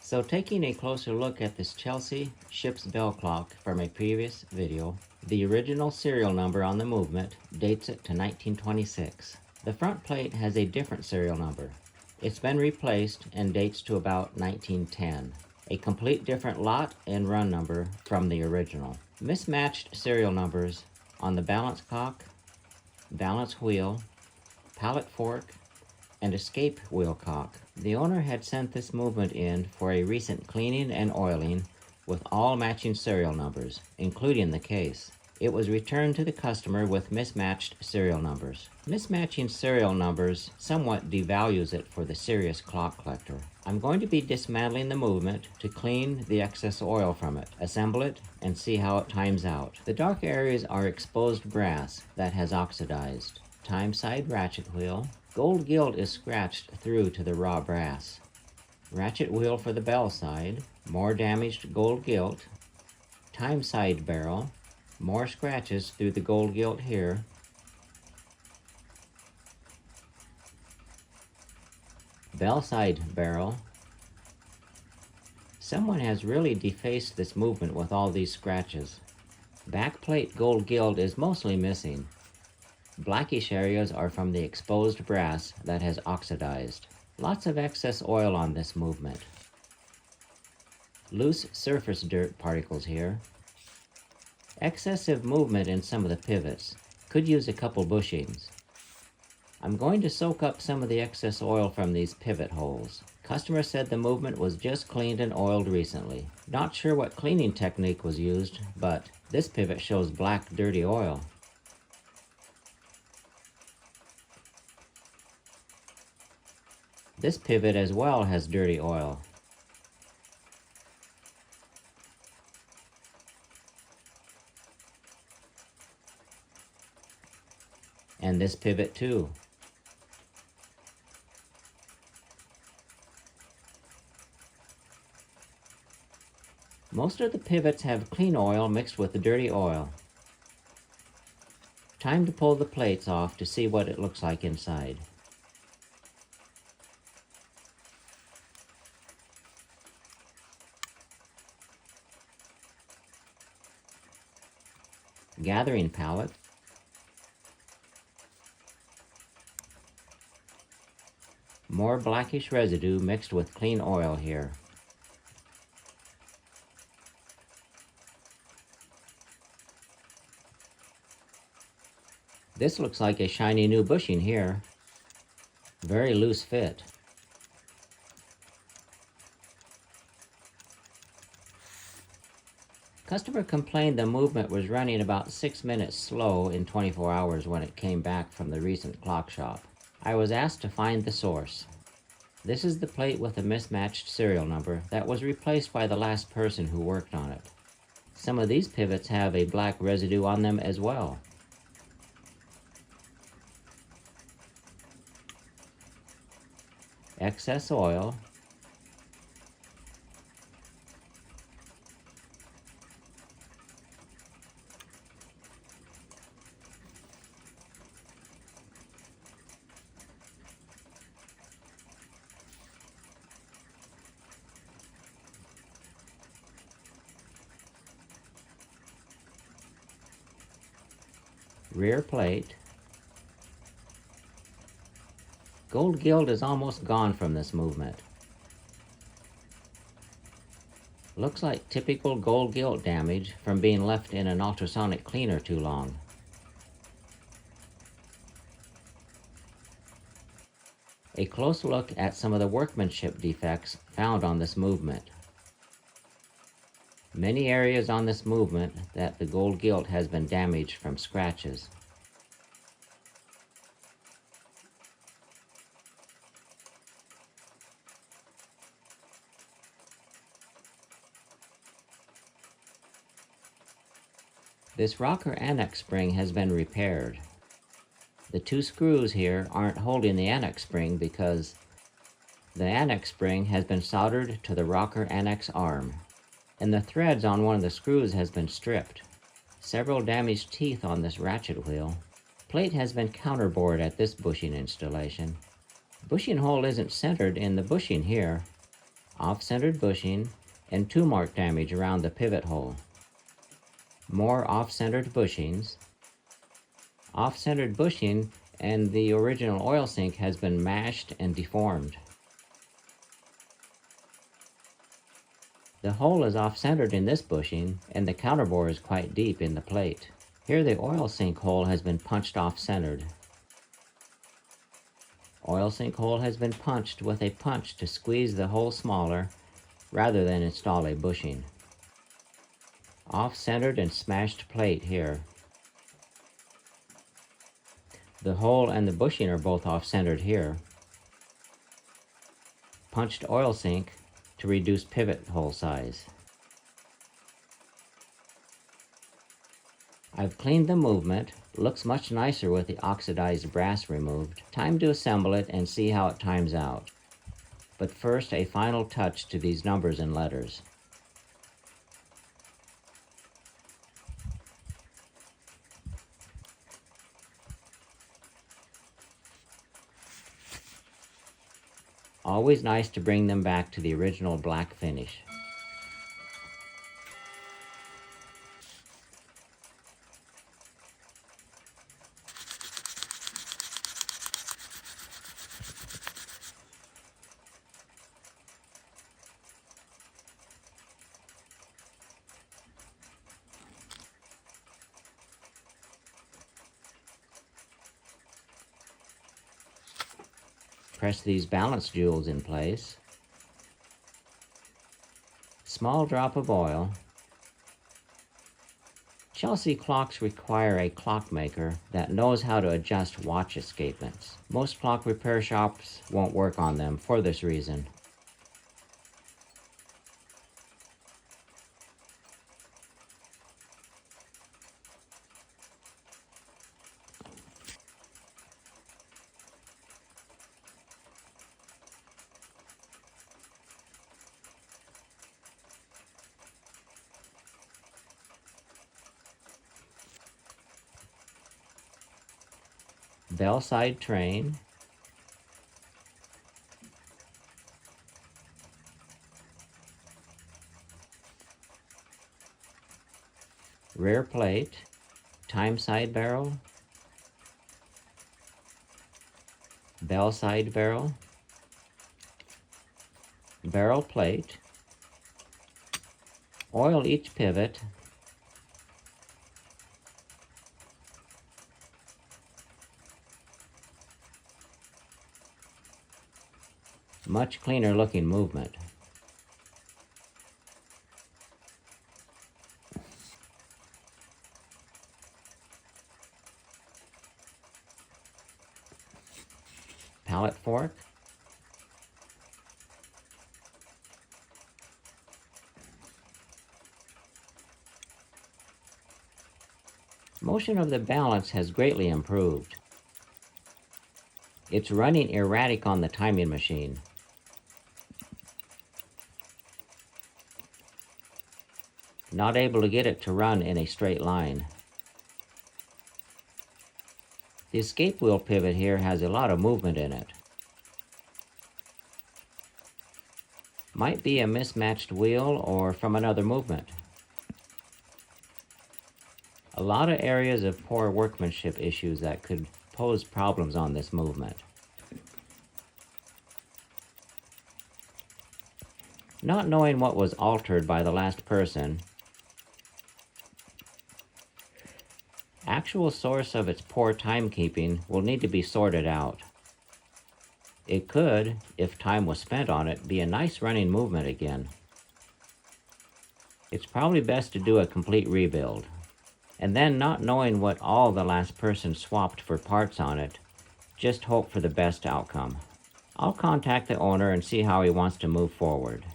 So taking a closer look at this Chelsea ship's bell clock from a previous video, the original serial number on the movement dates it to 1926. The front plate has a different serial number. It's been replaced and dates to about 1910. A complete different lot and run number from the original. Mismatched serial numbers on the balance cock, balance wheel, pallet fork, and escape wheel cock. The owner had sent this movement in for a recent cleaning and oiling with all matching serial numbers, including the case. It was returned to the customer with mismatched serial numbers. Mismatching serial numbers somewhat devalues it for the serious clock collector. I'm going to be dismantling the movement to clean the excess oil from it, assemble it, and see how it times out. The dark areas are exposed brass that has oxidized. Time side ratchet wheel. Gold gilt is scratched through to the raw brass. Ratchet wheel for the bell side. More damaged gold gilt. Time side barrel. More scratches through the gold gilt here. Bell side barrel. Someone has really defaced this movement with all these scratches. Back plate gold gilt is mostly missing. Blackish areas are from the exposed brass that has oxidized. Lots of excess oil on this movement. Loose surface dirt particles here. Excessive movement in some of the pivots. Could use a couple bushings. I'm going to soak up some of the excess oil from these pivot holes. Customer said the movement was just cleaned and oiled recently. Not sure what cleaning technique was used, but this pivot shows black dirty oil. This pivot as well has dirty oil. And this pivot too. Most of the pivots have clean oil mixed with the dirty oil. Time to pull the plates off to see what it looks like inside. Gathering pallet. More blackish residue mixed with clean oil here. This looks like a shiny new bushing here. Very loose fit. Customer complained the movement was running about 6 minutes slow in 24 hours when it came back from the recent clock shop. I was asked to find the source. This is the plate with a mismatched serial number that was replaced by the last person who worked on it. Some of these pivots have a black residue on them as well. Excess oil. Rear plate. Gold gilt is almost gone from this movement. Looks like typical gold gilt damage from being left in an ultrasonic cleaner too long. A close look at some of the workmanship defects found on this movement. Many areas on this movement that the gold gilt has been damaged from scratches. This rocker annex spring has been repaired. The two screws here aren't holding the annex spring because the annex spring has been soldered to the rocker annex arm, and the threads on one of the screws has been stripped. Several damaged teeth on this ratchet wheel. Plate has been counterbored at this bushing installation. Bushing hole isn't centered in the bushing here. off-centered bushing, and 2 mark damage around the pivot hole. More off-centered bushings. Off-centered bushing and the original oil sink has been mashed and deformed. The hole is off-centered in this bushing, and the counterbore is quite deep in the plate. Here the oil sink hole has been punched off-centered. Oil sink hole has been punched with a punch to squeeze the hole smaller rather than install a bushing. Off-centered and smashed plate here. The hole and the bushing are both off-centered here. Punched oil sink to reduce pivot hole size. I've cleaned the movement. Looks much nicer with the oxidized brass removed. Time to assemble it and see how it times out. But first, a final touch to these numbers and letters. Always nice to bring them back to the original black finish. Press these balance jewels in place. Small drop of oil. Chelsea clocks require a clockmaker that knows how to adjust watch escapements. Most clock repair shops won't work on them for this reason. Bell side train, rear plate, time side barrel, bell side barrel, barrel plate, oil each pivot, much cleaner looking movement. Pallet fork. Motion of the balance has greatly improved. It's running erratic on the timing machine. Not able to get it to run in a straight line. The escape wheel pivot here has a lot of movement in it. Might be a mismatched wheel or from another movement. A lot of areas of poor workmanship issues that could pose problems on this movement. Not knowing what was altered by the last person, actual source of its poor timekeeping will need to be sorted out. It could, if time was spent on it, be a nice running movement again. It's probably best to do a complete rebuild. And then, not knowing what all the last person swapped for parts on it, just hope for the best outcome. I'll contact the owner and see how he wants to move forward.